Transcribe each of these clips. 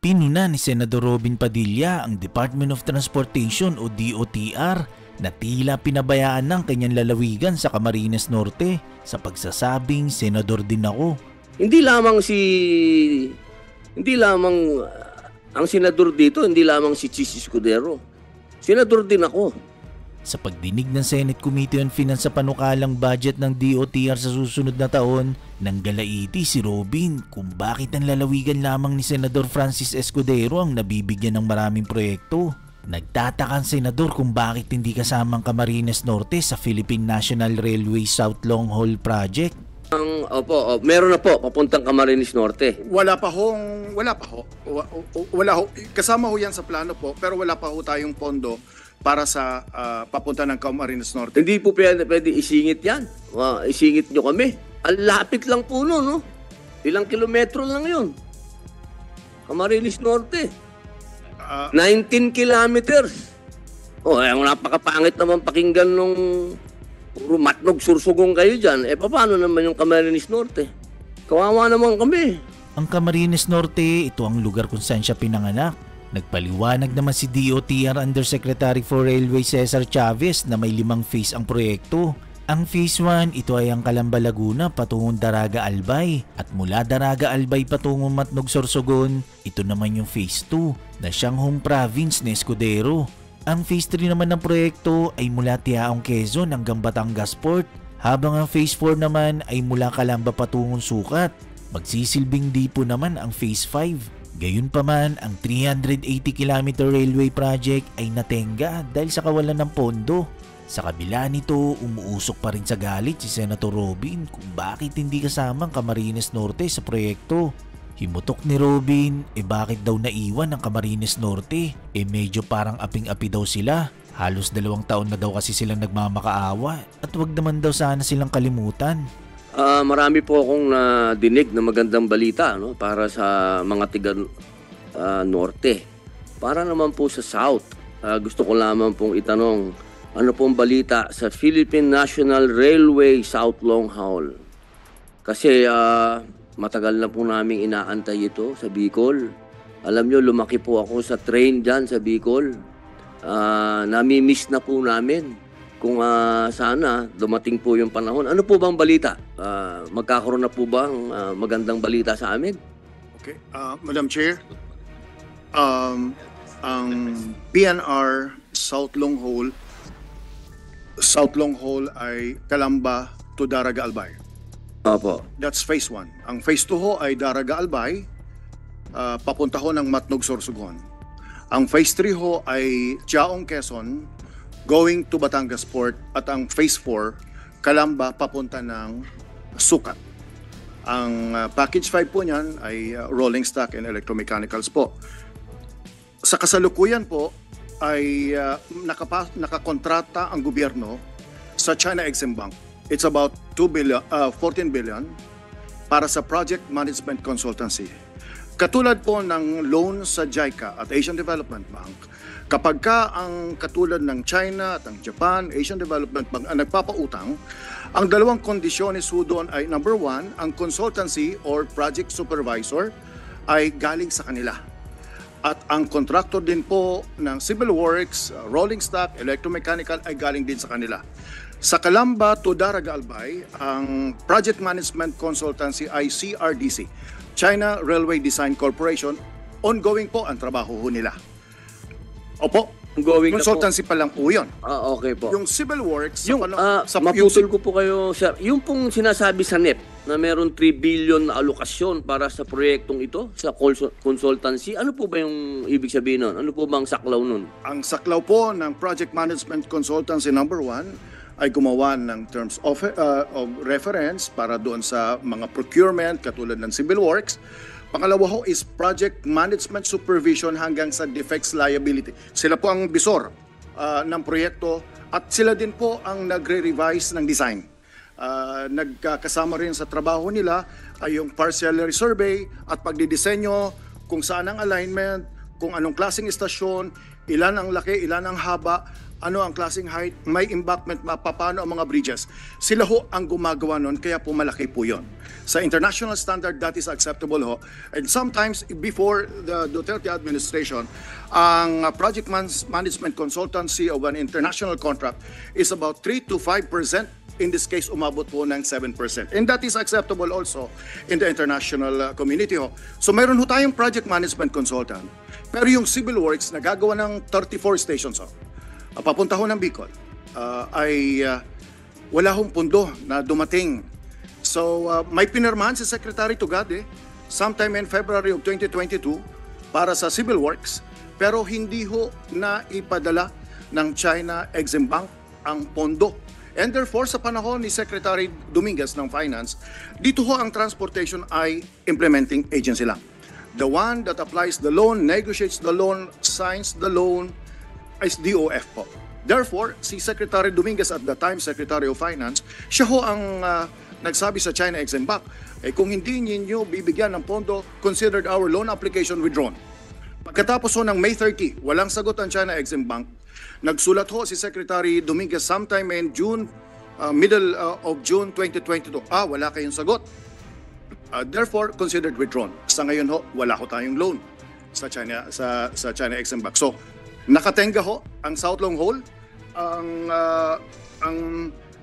Pinuna ni Senador Robin Padilla ang Department of Transportation o DOTR na tila pinabayaan ng kanyang lalawigan sa Camarines Norte sa pagsasabing senador din ako. Hindi lamang ang senador dito, hindi lamang si Chis Escudero. Senador din ako. Sa pagdinig ng Senate Committee on Finance sa panukalang budget ng DOTR sa susunod na taon, nanggalaiti si Robin kung bakit ang lalawigan lamang ni Senador Francis Escudero ang nabibigyan ng maraming proyekto. Nagtataka ang senador kung bakit hindi kasama ang Camarines Norte sa Philippine National Railway South Long Haul Project. Meron na po papuntang Camarines Norte. Wala pa ho. Kasama ho yan sa plano po, pero wala pa ho tayong pondo para sa papunta ng Camarines Norte. Hindi po pwede isingit yan. Isingit nyo kami. Ang lapit lang po no? Ilang kilometro lang yun. Camarines Norte. 19 kilometers. Ang napakapangit naman pakinggan nung puro matnog sursugong kayo dyan. Paano naman yung Camarines Norte? Kawawa naman kami. Ang Camarines Norte, ito ang lugar kung saan siya pinanganak. Nagpaliwanag naman si DOTR Undersecretary for Railway Cesar Chavez na may 5 phase ang proyekto. Ang phase 1, ito ay ang Calamba Laguna patungong Daraga Albay at mula Daraga Albay patungong Matnog Sorsogon, ito naman yung phase 2 na siyang home province ni Escudero. Ang phase 3 naman ng proyekto ay mula Tiaong Quezon hanggang Batangas Port, habang ang phase 4 naman ay mula Calamba patungong Sucat. Magsisilbing dipo naman ang phase 5. Gayunpaman, ang 380-kilometer railway project ay natenga dahil sa kawalan ng pondo. Sa kabila nito, umuusok pa rin sa galit si Senator Robin kung bakit hindi kasama ang Camarines Norte sa proyekto. Himutok ni Robin, bakit daw naiwan ang Camarines Norte? Medyo parang aping-api daw sila. Halos 2 taon na daw kasi silang nagmamakaawa at wag naman daw sana silang kalimutan. Marami po akong dinig na magandang balita para sa mga tiga Norte. Para naman po sa South, gusto ko lamang pong itanong, ano pong balita sa Philippine National Railway South Long Haul? Kasi matagal na po namin inaantay ito sa Bicol. Alam nyo, lumaki po ako sa train dyan sa Bicol. Nami-miss na po namin. Kung sana dumating po yung panahon. Ano po bang balita? Magkakaroon na po ba ang magandang balita sa amin? Okay. Madam Chair, ang PNR South Long Haul ay Calamba to Daraga Albay. Opo. That's phase 1. Ang phase 2 ho ay Daraga Albay, papunta ho ng Matnog Sorsogon. Ang phase 3 ho ay Tiaong Quezon, going to Batangas Port, at ang phase 4, Calamba papunta ng Sucat. Ang package 5 po niyan ay rolling stock and electromechanicals po. Sa kasalukuyan po ay nakakontrata ang gobyerno sa China Exim Bank. It's about 14 billion para sa project management consultancy. Katulad po ng loan sa JICA at Asian Development Bank, kapag ka ang katulad ng China at ang Japan, Asian Development Bank ang nagpapautang, ang dalawang kondisyones ho doon ay number 1, ang consultancy or project supervisor ay galing sa kanila. At ang contractor din po ng civil works, rolling stock, electromechanical ay galing din sa kanila. Sa Calamba to Daraga Albay, ang project management consultancy ay CRDC, China Railway Design Corporation. Ongoing po ang trabaho ho nila. Opo, consultancy pa lang po yun. Okay po. Yung civil works, maputol ko po kayo, sir. Yung pong sinasabi sa NEP na meron 3 billion na alokasyon para sa proyektong ito, sa consultancy, ano po ba yung ibig sabihin nun? Ano po bang saklaw nun? Ang saklaw po ng Project Management Consultancy number 1 ay gumawa ng terms of reference para doon sa mga procurement katulad ng civil works. Pangalawa ho is project management supervision hanggang sa defects liability. Sila po ang bisor ng proyekto at sila din po ang nagre-revise ng design. Nagkasama rin sa trabaho nila ay yung parcellary survey at pagdidisenyo kung saan ang alignment, kung anong klaseng istasyon, ilan ang laki, ilan ang haba, ano ang klaseng height, may embankment, paano ang mga bridges. Sila ho ang gumagawa nun, kaya po malaki po yun. Sa international standard, that is acceptable ho. And sometimes, before the Duterte administration, ang project management consultancy of an international contract is about 3 to 5%. In this case, umabot po ng 7%. And that is acceptable also in the international community ho. So mayroon ho tayong project management consultant. Pero yung civil works, nagagawa ng 34 stations ho. Papunta ho ng Bicol, wala hong pundo na dumating. So may pinirmahan si Secretary Tugade sometime in February of 2022 para sa civil works, pero hindi ho na ipadala ng China Exim Bank ang pondo. And therefore, sa panahon ni Secretary Dominguez ng Finance, dito ho ang transportation ay implementing agency lang. The one that applies the loan, negotiates the loan, signs the loan, is DOF po. Therefore, si Secretary Dominguez at the time, Secretary of Finance, siya ho ang nagsabi sa China Exim Bank, kung hindi ninyo bibigyan ng pondo, considered our loan application withdrawn. Pagkatapos ho ng May 30, walang sagot ang China Exim Bank. Nagsulat ho si Secretary Dominguez sometime in June, middle of June 2022. Wala kayong sagot. Therefore, considered withdrawn. Sa ngayon ho, wala ho tayong loan sa China Exim Bank. So, nakatenga ho ang South Long Hole.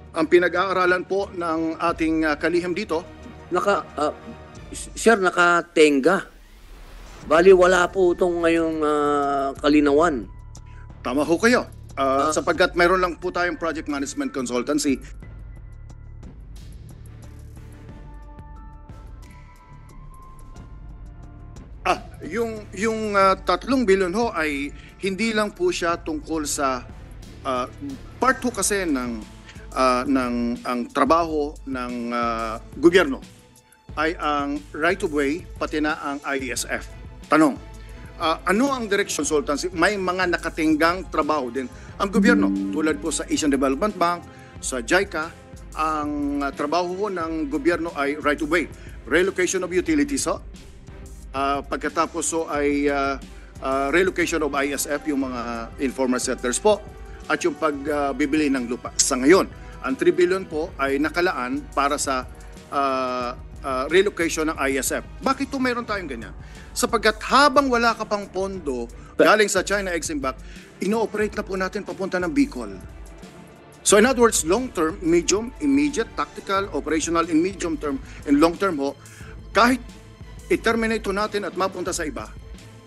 Ang pinag-aaralan po ng ating kalihim dito. Sir, nakatenga. Bali, wala po itong ngayong kalinawan. Tama ho kayo. Sapagkat mayroon lang po tayong project management consultancy. Yung 3 billion ho ay hindi lang po siya tungkol sa part ho kasi ng ang trabaho ng gobyerno ay ang right of way pati na ang ISF. Tanong, ano ang direction consultancy? May mga nakatinggang trabaho din ang gobyerno. Tulad po sa Asian Development Bank, sa JICA, ang trabaho ng gobyerno ay right of way. Relocation of utilities ho. Pagkatapos so ay relocation of ISF, yung mga informal settlers po, at yung pagbibili ng lupa. Sa ngayon, ang 3 billion po ay nakalaan para sa relocation ng ISF. Bakit ito mayroon tayong ganyan? Sapagkat habang wala ka pang pondo galing sa China Exim Bank, ino-operate na po natin papunta ng Bicol. So in other words, long-term, medium, immediate, tactical, operational, in medium term, and long-term ho, kahit i-terminate ho natin at mapunta sa iba,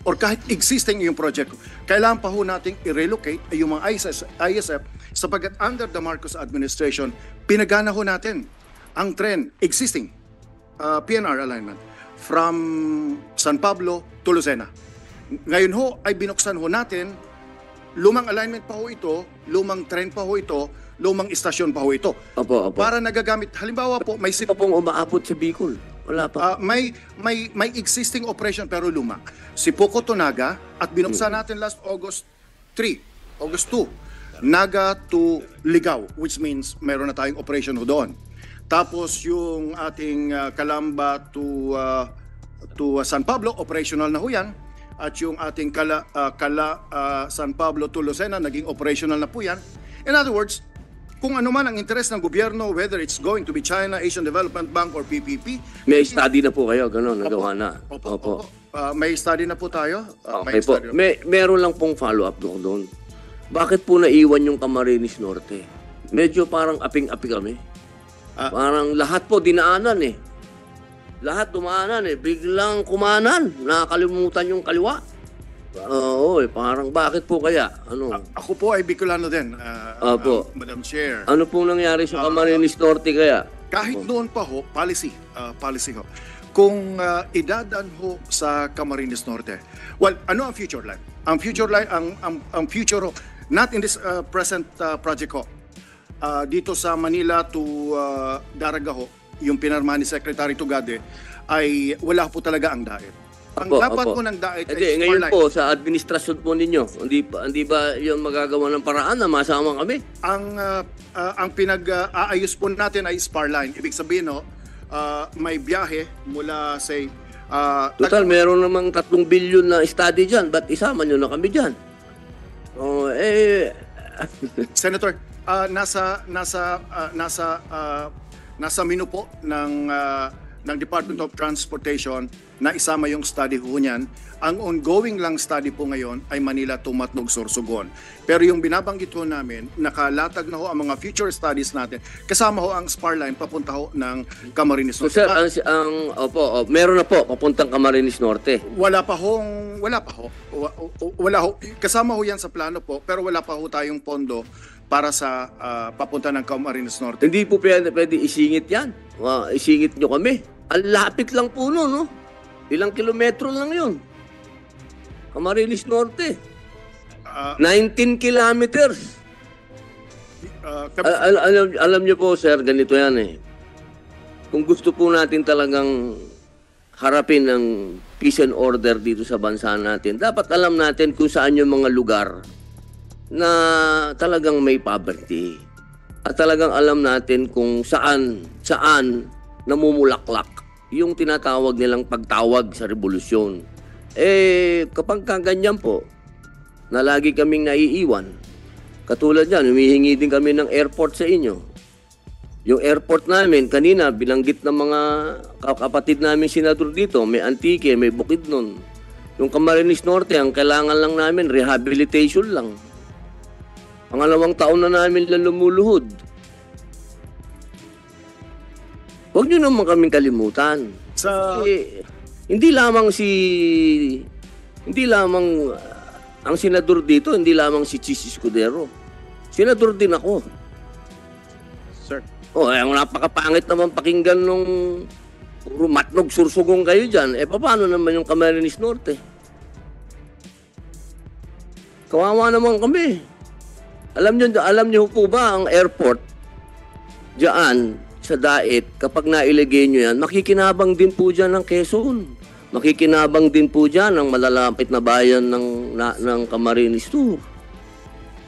or kahit existing yung project, kailangan pa ho nating i-relocate yung mga ISF sapagkat under the Marcos administration, pinagana ho natin ang trend existing PNR alignment from San Pablo to Lucena. Ngayon ho ay binuksan ho natin, lumang alignment pa ho ito, lumang trend pa ho ito, lumang istasyon pa ho ito. Opo. Para nagagamit, halimbawa po, may Pa pong umaabot sa Bicol. Wala pa. may existing operation pero luma. Si Poco to Naga at binuksan natin last August 2, Naga to Ligao, which means mayroon na tayong operation ho doon. Tapos yung ating Calamba to San Pablo, operational na ho yan. At yung ating San Pablo to Lucena, naging operational na po yan. In other words, kung ano man ang interes ng gobyerno, whether it's going to be China, Asian Development Bank, or PPP. May study na po kayo, gano'n, nagawa na. Opo. May study na po tayo. Okay po. Meron lang pong follow-up doon. Bakit po naiwan yung Camarines Norte? Medyo parang aping-api kami. Parang lahat po dinaanan eh. Lahat dumaanan eh. Biglang kumanan. Nakakalimutan yung kaliwa. Parang bakit po kaya? Ano? Ako po ay Bicolano din, Madam Chair. Ano pong nangyari sa Camarines Norte kaya? Kahit noon pa ho, policy ho. Kung idadaan ho sa Camarines Norte, well, ano ang future line? Ang future line, ang future ho, not in this present project ho. Dito sa Manila to Daraga ho, yung pinarma ni Secretary Tugade, ay wala po talaga ang daet. Ang dapat po ng daet ay ngayon po sa administrasyon po ninyo, hindi ba yung magagawa ng paraan na masama kami? Ang pinag-aayos po natin ay spar line. Ibig sabihin ho, may biyahe mula say total meron namang 3 billion na study diyan, ba't isama nyo na kami diyan? Senator, nasa menu po ng Department of Transportation na isama yung study ho niyan. Ang ongoing lang study po ngayon ay Manila to Matnog, Sorsogon. Pero yung binabanggit ho namin, nakalatag na ho ang mga future studies natin. Kasama ho ang spar line papunta ho ng Camarines So, Norte. sir, meron na po, papuntang Camarines Norte. Wala pa ho. Wala ho. Kasama ho yan sa plano po, pero wala pa ho tayong pondo para sa papunta ng Camarines Norte. Hindi po pwede isingit yan. Isingit nyo kami. Ang lapit lang po no, no? Ilang kilometro lang yun. Camarines Norte. 19 kilometers. Alam nyo po, sir, ganito yan eh. Kung gusto po natin talagang harapin ang peace and order dito sa bansa natin, dapat alam natin kung saan yung mga lugar na talagang may poverty. At talagang alam natin kung saan namumulaklak yung tinatawag nilang pagtawag sa revolusyon. Kapag kaganyan po, na lagi kaming naiiwan, katulad yan, humihingi din kami ng airport sa inyo. Yung airport namin, kanina, binanggit ng mga kapatid namin senador dito, may Antique, may Bukidnon. Yung Camarines Norte, ang kailangan lang namin, rehabilitation lang. Pangalawang taon na namin lang lumuluhod. Huwag nyo naman kaming kalimutan. Hindi lamang ang senador dito, hindi lamang si Chis Escudero. Senador din ako. Sir. Ang napakapangit naman pakinggan nung puro Matnog, Sursugong kayo dyan. Paano naman yung Camarines Norte? Kawawa naman kami. Alam niyo po ba ang airport diyan sa Daet, kapag nailagay nyo yan, makikinabang din po dyan ng Quezon. Makikinabang din po dyan ang malalapit na bayan ng Camarines Sur.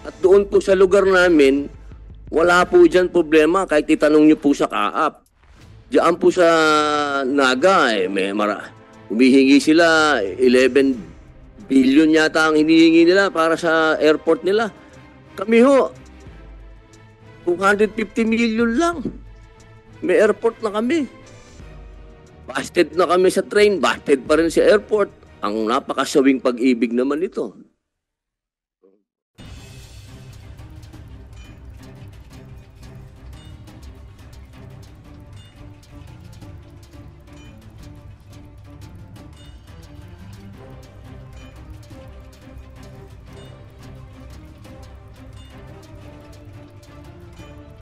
At doon po sa lugar namin, wala po dyan problema kahit itanong nyo po sa Kaap. Diyan po sa Naga, humihingi sila 11 billion yata ang hinihingi nila para sa airport nila. Kami ho, 250 million lang. May airport na kami. Busted na kami sa train, busted pa rin sa airport. Ang napakasawing pag-ibig naman ito.